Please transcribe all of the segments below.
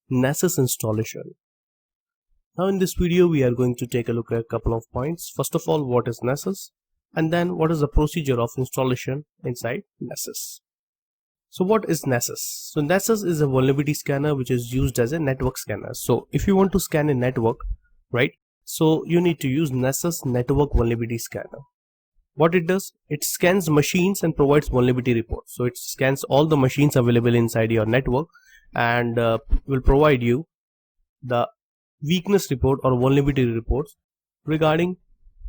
Nessus installation. Now in this video we are going to take a look at a couple of points. First of all, what is Nessus, and then what is the procedure of installation inside Nessus. So what is Nessus? So Nessus is a vulnerability scanner which is used as a network scanner. So if you want to scan a network, right, so you need to use Nessus network vulnerability scanner. What it does, it scans machines and provides vulnerability reports. So it scans all the machines available inside your network and will provide you the weakness report or vulnerability reports regarding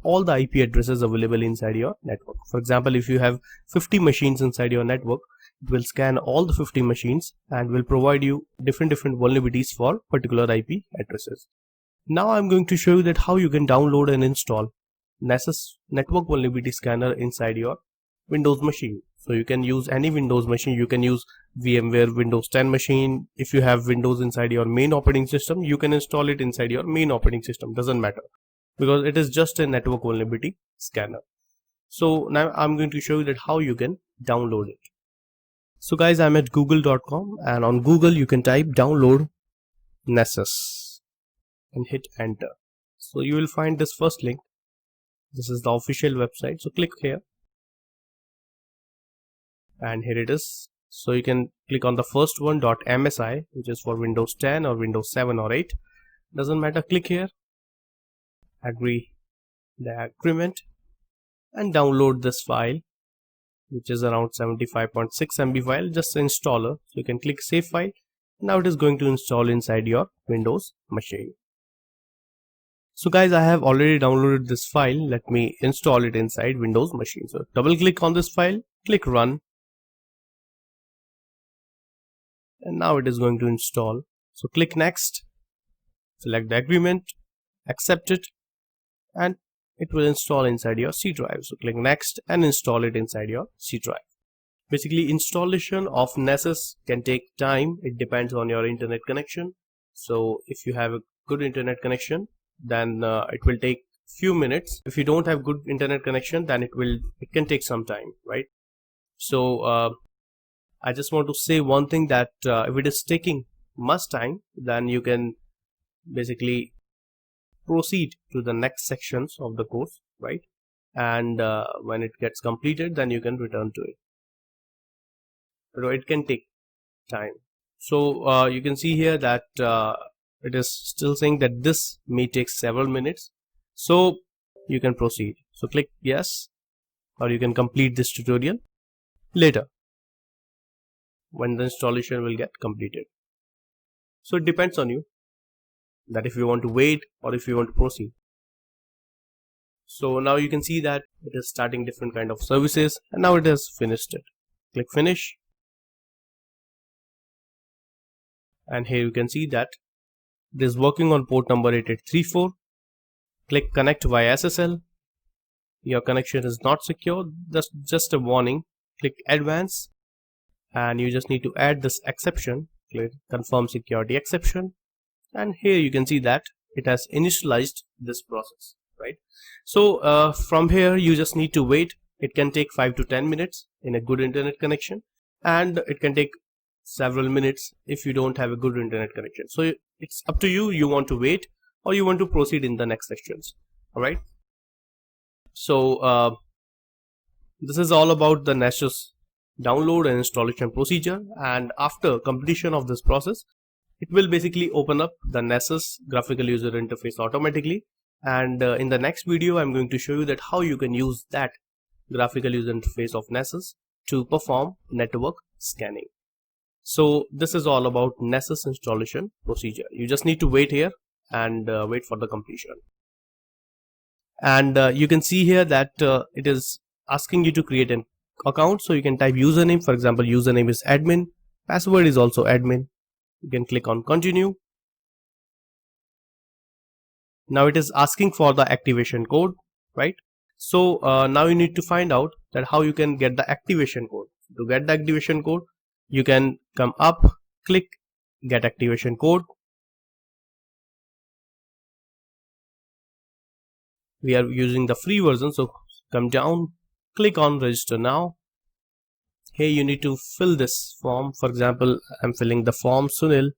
all the IP addresses available inside your network. For example, if you have 50 machines inside your network, it will scan all the 50 machines and will provide you different vulnerabilities for particular IP addresses. Now I'm going to show you that how you can download and install Nessus network vulnerability scanner inside your Windows machine. So you can use any Windows machine. You can use VMware Windows 10 machine. If you have Windows inside your main operating system, you can install it inside your main operating system. Doesn't matter, because it is just a network vulnerability scanner. So now I'm going to show you that how you can download it. So guys, I'm at google.com, and on Google you can type download Nessus and hit enter. So you will find this first link. This is the official website. So click here, and here it is. So you can click on the first one, .msi, which is for Windows 10 or Windows 7 or 8. Doesn't matter. Click here, agree the agreement, and download this file, which is around 75.6 MB file, just an installer. So you can click save file. Now it is going to install inside your Windows machine. So guys, I have already downloaded this file. Let me install it inside Windows machine. So double click on this file, click run, and now it is going to install. So click next, select the agreement, accept it, and it will install inside your C drive. So click next and install it inside your C drive. Basically, installation of Nessus can take time. It depends on your internet connection. So if you have a good internet connection, then it will take few minutes. If you don't have good internet connection, then it can take some time, right? So I just want to say one thing, that if it is taking much time, then you can basically proceed to the next sections of the course, right? And when it gets completed, then you can return to it. But it can take time. So you can see here that it is still saying that this may take several minutes. So you can proceed. So click yes, or you can complete this tutorial later when the installation will get completed. So it depends on you, that if you want to wait or if you want to proceed. So now you can see that it is starting different kind of services, and now it has finished it. Click finish, and here you can see that it is working on port number 8834. Click connect via SSL. Your connection is not secure. That's just a warning. Click advance, and you just need to add this exception. Click confirm security exception, and here you can see that it has initialized this process, right? So from here you just need to wait. It can take 5 to 10 minutes in a good internet connection, and it can take several minutes if you don't have a good internet connection. So it's up to you. You want to wait or you want to proceed in the next sections. All right. So this is all about the Nessus download and installation procedure. And after completion of this process, it will basically open up the Nessus graphical user interface automatically. And in the next video, I'm going to show you that how you can use that graphical user interface of Nessus to perform network scanning. So this is all about Nessus installation procedure. You just need to wait here and wait for the completion. And you can see here that it is asking you to create an account. So you can type username. For example, username is admin. Password is also admin. You can click on continue. Now it is asking for the activation code, right? So now you need to find out that how you can get the activation code. To get the activation code, you can come up, click get activation code. We are using the free version, so come down, click on register now. Here you need to fill this form. For example, I'm filling the form Sunil.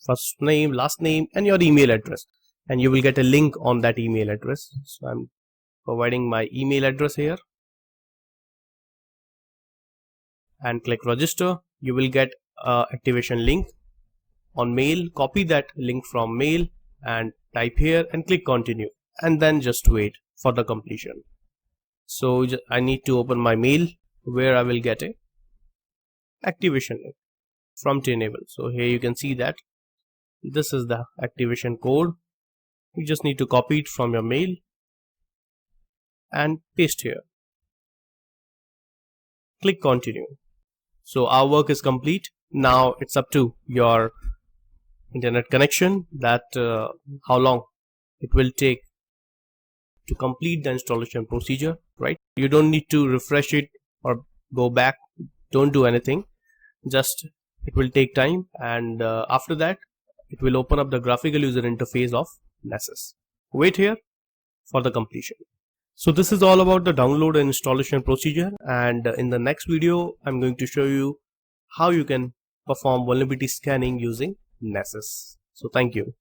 first name, last name, and your email address, and you will get a link on that email address. So I'm providing my email address here and click register. You will get a activation link on mail. Copy that link from mail and type here and click continue, and then just wait for the completion. So I need to open my mail where I will get a activation link from to enable. So here you can see that this is the activation code. You just need to copy it from your mail and paste here. Click continue. So our work is complete. Now it's up to your internet connection that how long it will take to complete the installation procedure, right? You don't need to refresh it or go back. Don't do anything. Just it will take time, and after that it will open up the graphical user interface of Nessus. Wait here for the completion. So this is all about the download and installation procedure, and in the next video I'm going to show you how you can perform vulnerability scanning using Nessus. So thank you.